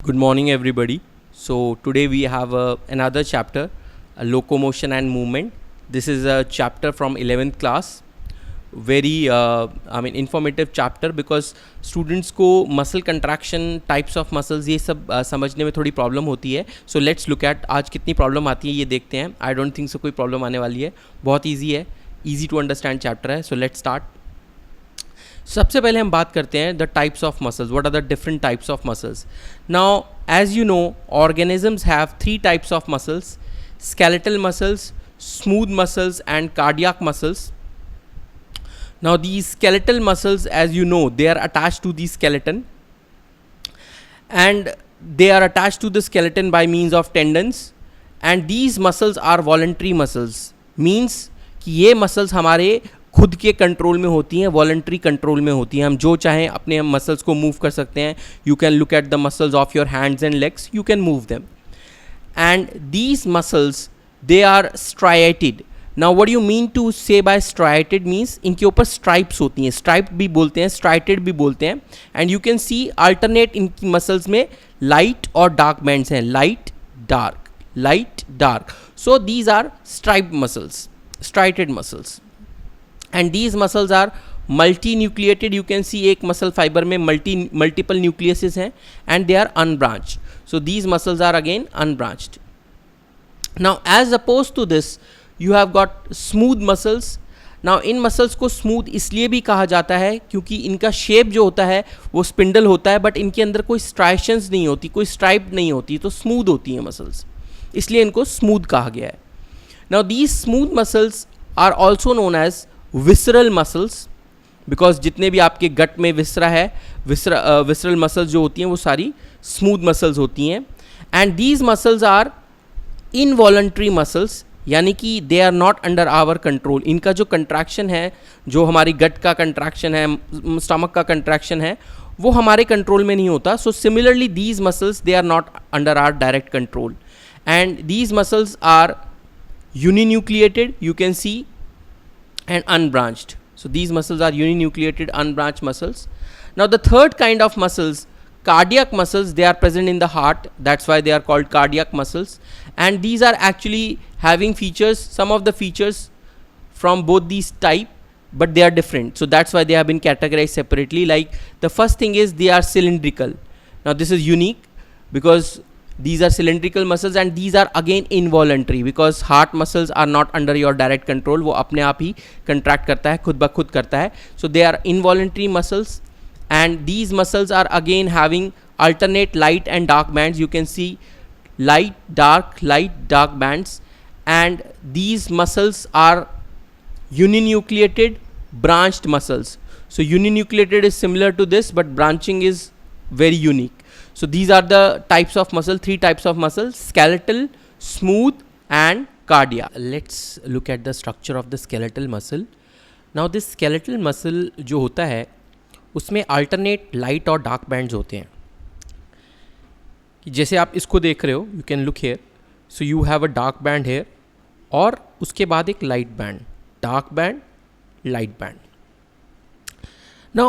Good morning, everybody. So today we have another chapter, locomotion and movement. This is a chapter from 11th class. Very, informative chapter because students को muscle contraction, types of muscles ये सब समझने में थोड़ी problem होती है. So let's look at आज कितनी प्रॉब्लम आती है ये देखते हैं. I don't think so कोई प्रॉब्लम आने वाली है. बहुत ईजी है, easy to understand चैप्टर है. So let's start. सबसे पहले हम बात करते हैं the types of muscles. What are the different types of muscles? Now as you know, organisms have three types of muscles: skeletal muscles, smooth muscles and cardiac muscles. Now these skeletal muscles, as you know, they are attached to the skeleton and they are attached to the skeleton by means of tendons, and these muscles are voluntary muscles. Means कि ये muscles हमारे खुद के control में होती हैं, voluntary control में होती हैं. हम जो चाहें अपने मसल्स को मूव कर सकते हैं. You can look at the muscles of your hands and legs, you can move them. And these muscles they are striated. Now what you mean to say by striated? Means इनके ऊपर stripes होती हैं. Striped भी बोलते हैं, striated भी बोलते हैं. And you can see alternate इनकी मसल्स में लाइट और डार्क बैंड्स हैं. Light dark, light dark. So these are striped muscles, striated muscles. And these muscles are multi-nucleated. You can see एक muscle fiber में multiple nucleuses हैं and they are unbranched. So these muscles are again unbranched. Now as opposed to this, you have got smooth muscles. Now in muscles को smooth इसलिए भी कहा जाता है क्योंकि इनका shape जो होता है वो spindle होता है, but इनके अंदर कोई striations नहीं होती, कोई stripe नहीं होती, तो smooth होती हैं muscles, इसलिए इनको smooth कहा गया है. Now these smooth muscles are also known as visceral muscles, because जितने भी आपके गट में विसरा है, विसरल मसल्स जो होती हैं वो सारी स्मूथ मसल्स होती हैं. And these muscles are involuntary muscles, यानी कि they are not under our control. इनका जो कंट्रैक्शन है, जो हमारी गट का कंट्रैक्शन है, स्टमक का कंट्रैक्शन है, वो हमारे कंट्रोल में नहीं होता. So similarly these muscles they are not under our direct control. And these muscles are uninucleated, you can see, and unbranched. So these muscles are uninucleated, unbranched muscles. Now the third kind of muscles, cardiac muscles, they are present in the heart. That's why they are called cardiac muscles. And these are actually having features, some of the features from both these type, but they are different. So that's why they have been categorized separately. Like the first thing is they are cylindrical. Now this is unique because these are cylindrical muscles and these are again involuntary because heart muscles are not under your direct control. वो अपने आप ही contract करता है, खुद ब खुद करता है. So they are involuntary muscles and these muscles are again having alternate light and dark bands. You can see light, dark bands, and these muscles are uninucleated branched muscles. So uninucleated is similar to this, but branching is very unique. So these are the types of muscle, three types of muscles: skeletal, smooth and cardiac. Let's look at the structure of the skeletal muscle. Now this skeletal muscle जो होता है उसमें alternate light और dark bands होते हैं. जैसे आप इसको देख रहे हो, you can look here. So you have a dark band here और उसके बाद एक light band, dark band, light band. Now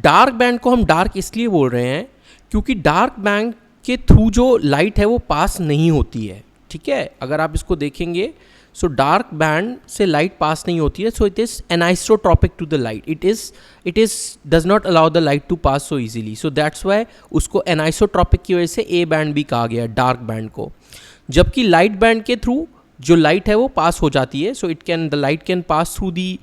dark band को हम dark इसलिए बोल रहे हैं क्योंकि डार्क बैंड के थ्रू जो लाइट है वो पास नहीं होती है. ठीक है, अगर आप इसको देखेंगे, सो डार्क बैंड से लाइट पास नहीं होती है. So it is anisotropic to the light. It is does not allow the light to pass so easily. So that's why उसको एनाइसोट्रॉपिक की वजह से ए बैंड भी कहा गया है, डार्क बैंड को. जबकि लाइट बैंड के थ्रू जो लाइट है वो पास हो जाती है. So the light can pass through the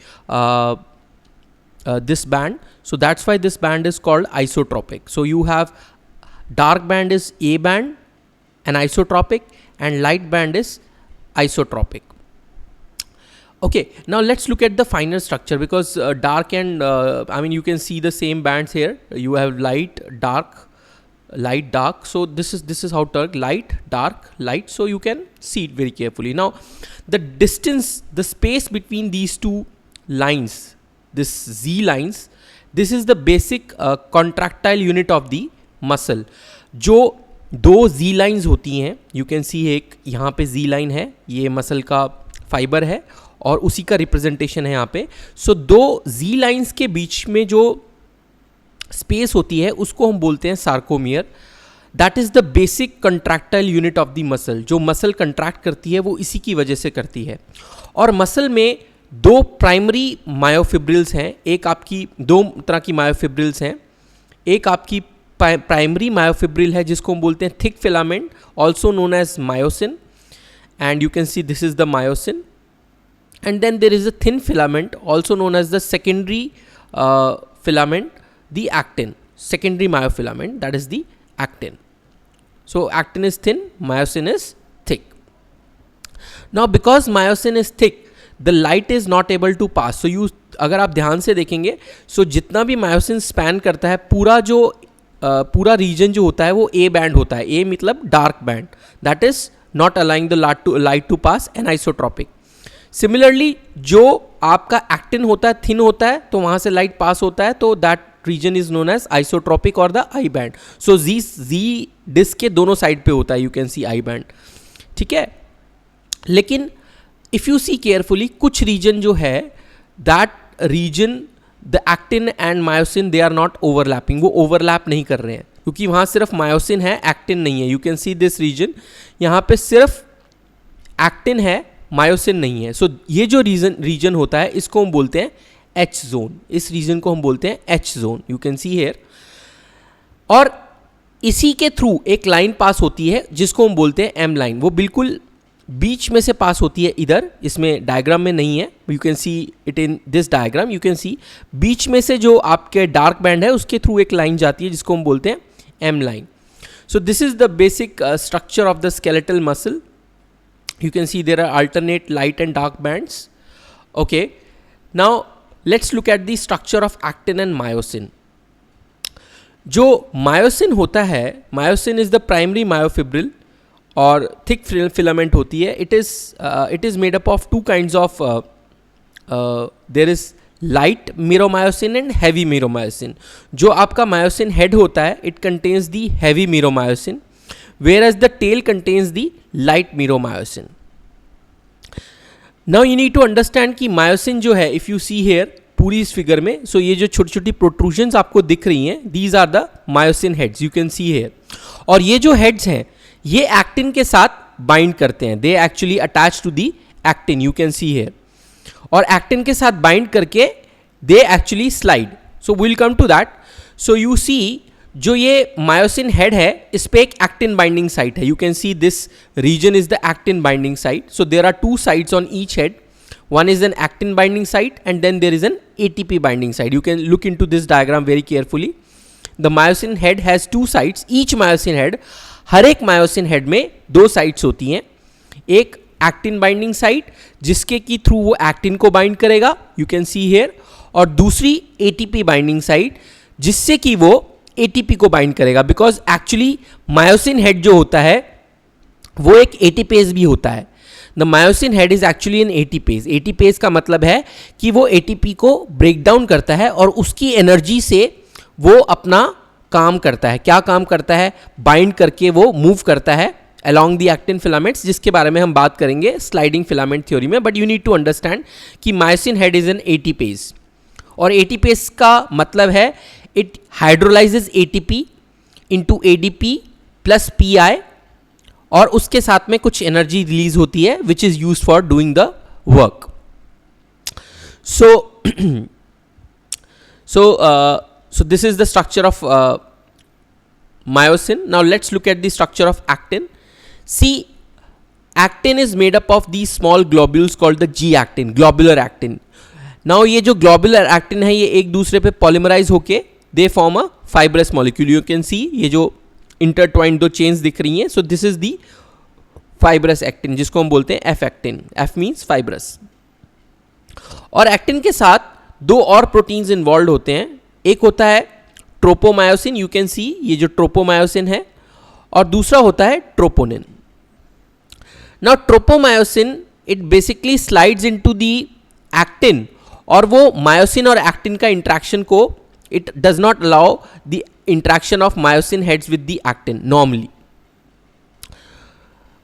this band. So that's why this band is called isotropic. So you have dark band is A band and isotropic, and light band is isotropic. Okay, now let's look at the finer structure because dark and you can see the same bands here. You have light, dark, light, dark. So this is how to light, dark, light. So you can see it very carefully. Now the distance, the space between these two lines, this Z lines, this is the basic contractile unit of the muscle. जो दो Z lines होती हैं, you can see एक यहाँ पे Z line है, ये muscle का fiber है और उसी का representation है यहाँ पे. So दो Z lines के बीच में जो space होती है उसको हम बोलते हैं sarcomere. That is the basic contractile unit of the muscle. जो मसल कंट्रैक्ट करती है वो इसी की वजह से करती है. और मसल में दो प्राइमरी मायोफिब्रिल्स हैं. एक आपकी दो तरह की मायोफिब्रिल्स हैं. एक आपकी प्राइमरी मायोफिब्रिल है जिसको हम बोलते हैं thick filament, also known as myosin, and you can see this is the myosin. And then there is a thin filament also known as the secondary filament, the actin, secondary myofilament, that is the actin. So actin is thin, myosin is thick. Now because myosin is thick, the light is not able to pass. So you, अगर आप ध्यान से देखेंगे, so जितना भी myosin span करता है, पूरा रीजन जो होता है वो A बैंड होता है. A मतलब dark band, that is not allowing the light to pass, anisotropic. Similarly जो आपका एक्टिन होता है थिन होता है तो वहाँ से लाइट पास होता है, तो that region is known as isotropic और the I band. So G disc के दोनों साइड पे होता है, you can see I band. ठीक है, लेकिन इफ़ यू सी केयरफुली कुछ रीजन जो है, that region the actin and myosin they are not overlapping, वो ओवरलैप नहीं कर रहे हैं क्योंकि वहाँ सिर्फ मायोसिन है, एक्टिन नहीं है. You can see this region, यहाँ पे सिर्फ एक्टिन है, मायोसिन नहीं है. सो ये जो रीजन होता है इसको हम बोलते हैं एच जोन. इस रीजन को हम बोलते हैं H zone, you can see here. और इसी के थ्रू एक लाइन पास होती है जिसको हम बोलते हैं एम लाइन. वो बिल्कुल बीच में से पास होती है, इधर इसमें डायग्राम में नहीं है, you can see it in this diagram. You can see बीच में से जो आपके डार्क बैंड है उसके थ्रू एक लाइन जाती है जिसको हम बोलते हैं M line. So this is the basic structure of the skeletal muscle. You can see there are alternate light and dark bands. Okay, now let's look at the structure of actin and myosin. जो myosin होता है, myosin is the primary myofibril और thick filament होती है. It is made up of two kinds of there is light meromyosin and heavy meromyosin. जो आपका myosin head होता है, it contains the heavy meromyosin, whereas the tail contains the light meromyosin. Now you need to understand कि myosin जो है, if you see here पूरी इस figure में, so ये जो छोटी छोटी प्रोट्रूजन्स आपको दिख रही हैं, these are the myosin heads, you can see here. और ये जो heads हैं ये एक्टिन के साथ बाइंड करते हैं, they actually attach to the actin, you can see here. और एक्टिन के साथ बाइंड करके they actually slide. So we'll come to that. So you see जो ये मायोसिन हेड है इस पे एक एक्टिन बाइंडिंग साइट है. You can see this region is the actin binding site. So there are two sides on each head. One is an actin binding site and then there is an ATP binding site. You can look into this diagram very carefully. The myosin head has two sides. Each myosin head, हर एक myosin head में दो sides होती हैं. एक actin binding site जिसके की through वो एक्टिन को बाइंड करेगा, यू कैन सी हेयर, और दूसरी ATP बाइंडिंग साइट जिससे कि वो ATP को बाइंड करेगा. बिकॉज एक्चुअली मायोसिन हेड जो होता है वो एक ATPase भी होता है. The myosin head is actually an ATPase. ATPase का मतलब है कि वो ATP को ब्रेक डाउन करता है और उसकी एनर्जी से वो अपना काम करता है. क्या काम करता है? बाइंड करके वो मूव करता है along the actin filaments, जिसके बारे में हम बात करेंगे स्लाइडिंग फिलामेंट थ्योरी में. But you need to understand कि myosin head is an ATPase. और ATPase का मतलब है it hydrolyzes ATP into ADP plus PI, और उसके साथ में कुछ एनर्जी रिलीज होती है which is used for doing the work. So this is the structure of myosin. Now let's look at the structure of actin. See, actin is made up of these small globules called the G-actin, globular actin. Now ये जो globular actin है ये एक दूसरे पे polymerize होके they form a fibrous molecule. You can see ये जो intertwined दो chains दिख रही हैं. So this is the fibrous actin जिसको हम बोलते हैं F-actin. F means fibrous. और actin के साथ दो और प्रोटीन्स इन्वॉल्व होते हैं. एक होता है ट्रोपोमायोसिन, यू कैन सी ये जो ट्रोपोमायोसिन है, और दूसरा होता है troponin. Now tropomyosin it basically slides into the actin, और वो मायोसिन और एक्टिन का इंट्रैक्शन को it does not allow the interaction of myosin heads with the actin normally.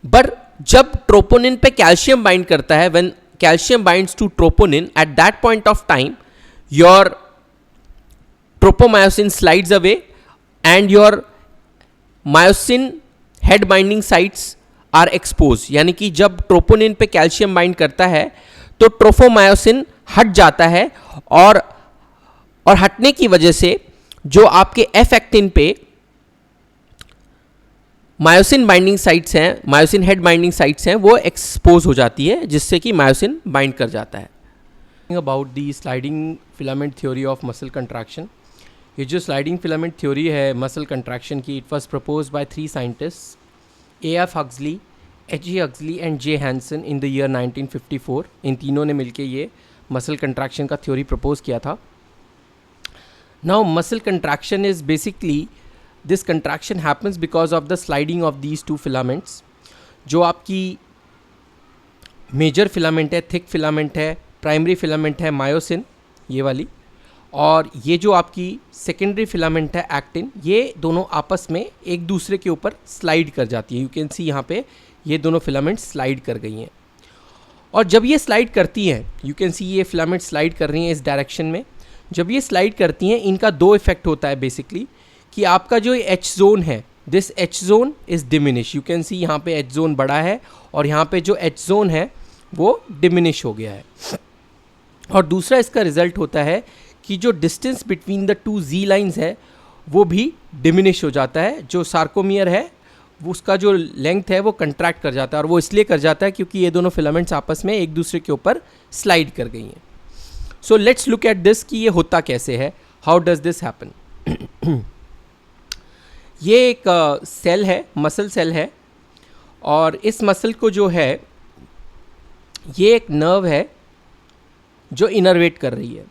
But जब troponin पे calcium bind करता है, when calcium binds to troponin, at that point of time your tropomyosin slides away and your myosin head binding sites are expose, यानी कि जब troponin पे calcium bind करता है तो ट्रोफोमायोसिन हट जाता है, और हटने की वजह से जो आपके एफ एक्टिन पे मायोसिन बाइंडिंग साइट्स हैं, मायोसिन हेड बाइंडिंग साइट्स हैं, वो एक्सपोज हो जाती है, जिससे कि मायोसिन बाइंड कर जाता है. About the sliding filament theory of muscle contraction. ये जो स्लाइडिंग फिलामेंट थ्योरी है मसल कंट्रैक्शन की, it was proposed by 3 scientists, A.F. Huxley, H.G. Huxley and J. Hansen in the year 1954. इन तीनों ने मिलकर ये मसल कंट्रैक्शन का थ्योरी प्रपोज किया था. Now muscle contraction is basically, this contraction happens because of the sliding of these 2 filaments. जो आपकी major filament है, थिक फिलामेंट है, प्राइमरी फिलामेंट है मायोसिन ये वाली, और ये जो आपकी सेकेंडरी फिलामेंट है एक्टिन, ये दोनों आपस में एक दूसरे के ऊपर स्लाइड कर जाती है. यू कैन सी यहाँ पे ये दोनों फिलामेंट स्लाइड कर गई हैं, और जब ये स्लाइड करती हैं, यू कैन सी ये फिलामेंट स्लाइड कर रही हैं इस डायरेक्शन में. जब ये स्लाइड करती हैं, इनका 2 इफेक्ट होता है बेसिकली, कि आपका जो एच जोन है, this H zone is diminish. You can सी यहाँ पे एच जोन बड़ा है, और यहाँ पे जो एच जोन है वो डिमिनिश हो गया है. और दूसरा इसका रिजल्ट होता है कि जो distance between the 2 Z lines है वो भी डिमिनिश हो जाता है. जो सार्कोमियर है उसका जो लेंथ है वो कंट्रैक्ट कर जाता है, और वो इसलिए कर जाता है क्योंकि ये दोनों फिलामेंट्स आपस में एक दूसरे के ऊपर स्लाइड कर गई हैं. So let's look at this कि ये होता कैसे है, हाउ डज दिस हैपन. ये एक सेल है, मसल सेल है, और इस मसल को जो है ये एक नर्व है जो इनर्वेट कर रही है.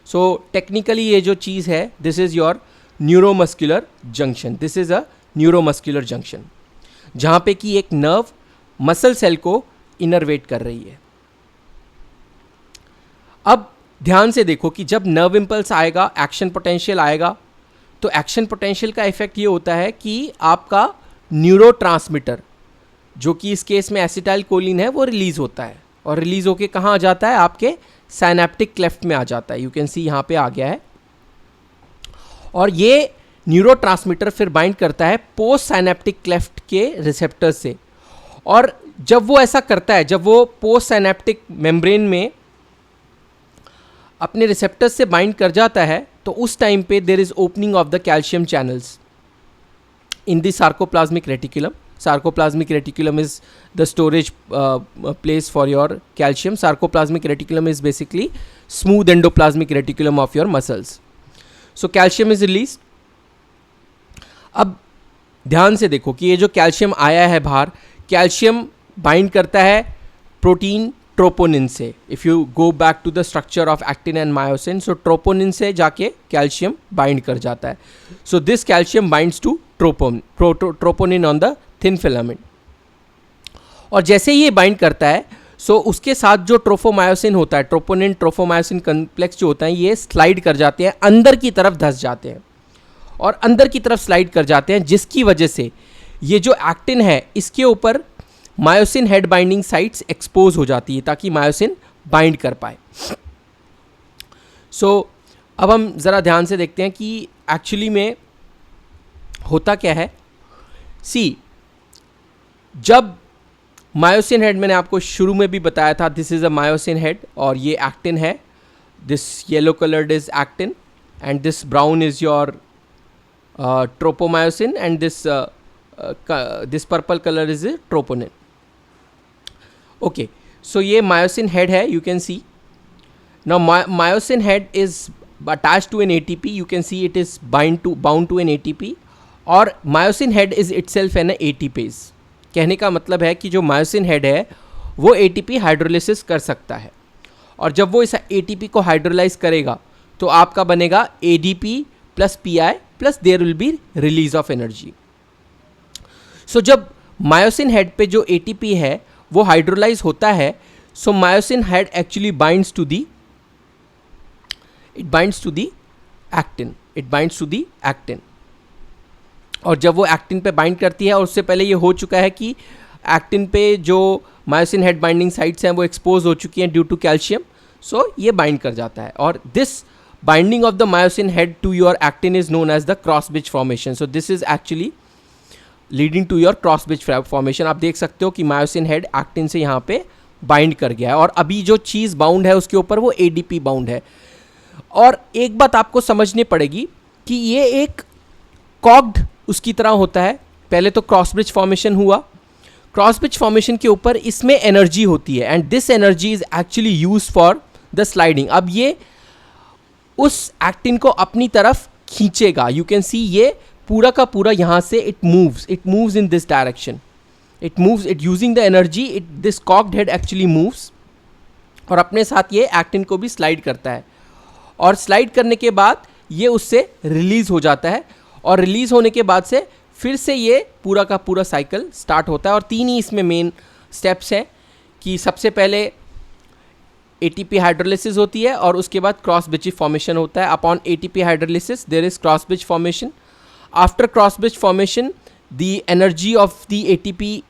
सो टेक्निकली ये जो चीज़ है, this is your neuromuscular junction. This is a neuromuscular junction, जहाँ पे कि एक नर्व मसल सेल को इनर्वेट कर रही है. अब ध्यान से देखो कि जब नर्व इम्पल्स आएगा, एक्शन पोटेंशियल आएगा, तो एक्शन पोटेंशियल का इफेक्ट ये होता है कि आपका न्यूरोट्रांसमीटर, जो कि इस केस में एसिटाइल कोलिन है, वो रिलीज होता है, और रिलीज होके कहाँ आ जाता है, आपके साइनेप्टिक क्लेफ्ट में आ जाता है. यू कैन सी यहाँ पे आ गया है, और ये न्यूरोट्रांसमीटर फिर बाइंड करता है पोस्ट साइनेप्टिक क्लेफ्ट के रिसेप्टर से. और जब वो ऐसा करता है, जब वो पोस्ट साइनेप्टिक मेम्ब्रेन में अपने रिसेप्टर्स से बाइंड कर जाता है, तो उस टाइम पे there is opening of the calcium channels in the sarcoplasmic reticulum. Sarcoplasmic reticulum is the storage place for your calcium. Sarcoplasmic reticulum is basically smooth endoplasmic reticulum of your muscles. So calcium is released. अब ध्यान से देखो कि ये जो calcium आया है बाहर, कैल्शियम बाइंड करता है प्रोटीन ट्रोपोनिन से. If you go back to the structure of actin and myosin, so troponin से जाके कैल्शियम बाइंड कर जाता है. So this calcium binds to troponin on the thin filament, और जैसे ये बाइंड करता है, सो उसके साथ जो ट्रोफोमायोसिन होता है, ट्रोपोनिन ट्रोफोमायोसिन कॉम्प्लेक्स जो होता है, ये स्लाइड कर जाते हैं, अंदर की तरफ धंस जाते हैं, और अंदर की तरफ स्लाइड कर जाते हैं, जिसकी वजह से ये जो एक्टिन है इसके ऊपर myosin head binding sites expose हो जाती है, ताकि मायोसिन बाइंड कर पाए. सो अब हम ज़रा ध्यान से देखते हैं कि एक्चुअली में होता क्या है. सी, जब मायोसिन हेड, मैंने आपको शुरू में भी बताया था, this is a myosin head, और ये एक्टिन है. This yellow coloured is actin, and this brown is your tropomyosin, and this purple colour is troponin. Okay, so ये मायोसिन हेड है, you can see. Now myosin head is attached to an ATP. You can see it is bound to an ATP, और myosin head is itself an ATPase. कहने का मतलब है कि जो myosin head है वो ATP हाइड्रोलिसिस कर सकता है, और जब वो इस ATP को हाइड्रोलाइज करेगा तो आपका बनेगा ADP plus PI plus there will be release of energy. So जब मायोसिन हेड पे जो ATP है वो हाइड्रोलाइज होता है, so myosin head actually binds to the actin. और जब वो एक्टिन पे बाइंड करती है, और उससे पहले ये हो चुका है कि एक्टिन पे जो मायोसिन हेड बाइंडिंग साइट्स हैं वो एक्सपोज हो चुकी हैं ड्यू टू कैल्शियम, सो ये बाइंड कर जाता है. और this binding of the myosin head to your actin is known as the cross bridge formation. So this is actually leading to your cross bridge formation. आप देख सकते हो कि मायोसिन हेड एक्टिन से यहाँ पे बाइंड कर गया है और अभी जो चीज़ बाउंड है उसके ऊपर वो एडीपी बाउंड है। और एक बात आपको समझनी पड़ेगी कि ये एक कॉग्ड उसकी तरह होता है। पहले तो क्रॉस ब्रिज फॉर्मेशन हुआ, क्रॉस ब्रिज फॉर्मेशन के ऊपर इसमें एनर्जी होती है and this energy is actually use for the sliding. अब ये उस एक्टिन को अपनी तरफ खींचेगा। यू कैन सी ये पूरा का पूरा यहाँ से it moves in this direction, it using the energy, this cocked head actually moves और अपने साथ ये एक्टिन को भी स्लाइड करता है और स्लाइड करने के बाद ये उससे रिलीज हो जाता है और रिलीज होने के बाद से फिर से ये पूरा का पूरा साइकिल स्टार्ट होता है। और 3 ही इसमें मेन स्टेप्स हैं कि सबसे पहले एटीपी हाइड्रोलिसिस होती है और उसके बाद क्रॉस ब्रिज फॉर्मेशन होता है। Upon ATP hydrolysis there is cross bridge formation. After cross bridge formation the energy of the ATP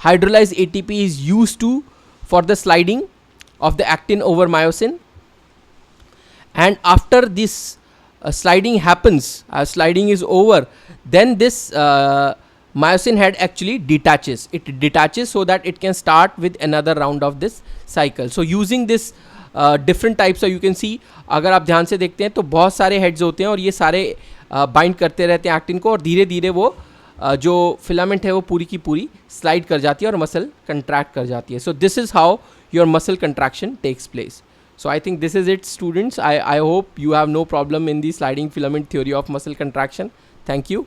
hydrolyzed ATP is used to for the sliding of the actin over myosin, and after this sliding happens, sliding is over, then this myosin head actually detaches. It detaches so that it can start with another round of this cycle. So using this different types of, you can see, अगर आप ध्यान से देखते हैं तो बहुत सारे heads होते हैं और ये सारे बाइंड करते रहते हैं एक्टिन को और धीरे धीरे वो जो फिलामेंट है वो पूरी की पूरी स्लाइड कर जाती है और मसल कंट्रैक्ट कर जाती है. So this is how your muscle contraction takes place. So I think this is it, students. I hope you have no problem in the sliding filament theory of muscle contraction. Thank you.